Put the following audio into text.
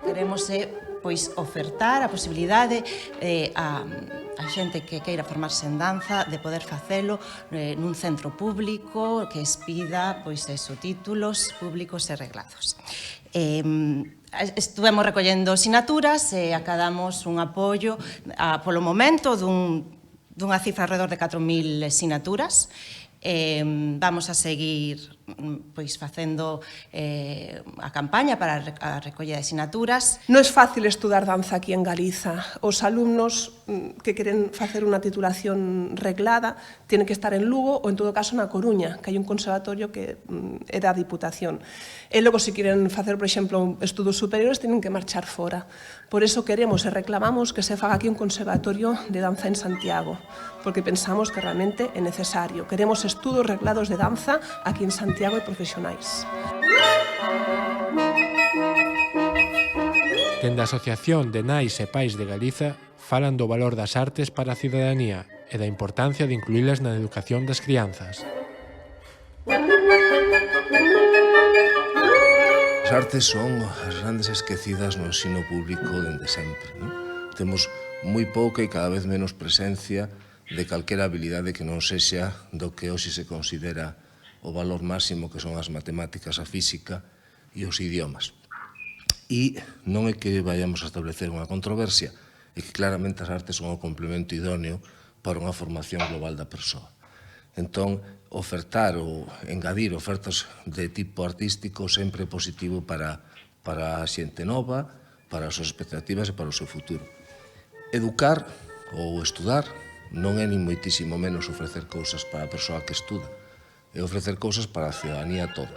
Queremos pois ofertar a posibilidade a xente que queira formarse en danza de poder facelo nun centro público que expida pois títulos públicos e reglados. Estuvemos recollendo sinaturas e acadamos un apoio polo momento dunha cifra alrededor de 4.000 sinaturas. Vamos a seguir pois facendo a campaña para a recolla de sinaturas. Non é fácil estudar danza aquí en Galiza. Os alumnos que queren facer unha titulación reglada tienen que estar en Lugo ou, en todo caso, na Coruña, que hai un conservatorio que é da Diputación. E logo, se queren facer, por exemplo, estudos superiores, tienen que marchar fora. Por eso queremos e reclamamos que se faga aquí un conservatorio de danza en Santiago, porque pensamos que realmente é necesario. Queremos estudos reglados de danza aquí en Santiago e profesionais. Dende a Asociación de Nais e Pais de Galiza falan do valor das artes para a cidadanía e da importancia de incluílas na educación das crianzas. As artes son as grandes esquecidas no ensino público dende sempre. Temos moi pouca e cada vez menos presencia de calquera habilidade que non sexa do que hoxe se considera o valor máximo, que son as matemáticas, a física e os idiomas. E non é que vayamos a establecer unha controversia, é que claramente as artes son o complemento idóneo para unha formación global da persoa. Entón, ofertar ou engadir ofertas de tipo artístico sempre é positivo para a xente nova, para as súas expectativas e para o seu futuro. Educar ou estudar non é nin moitísimo menos ofrecer cousas para a persoa que estuda, é ofrecer cousas para a cidadanía toda.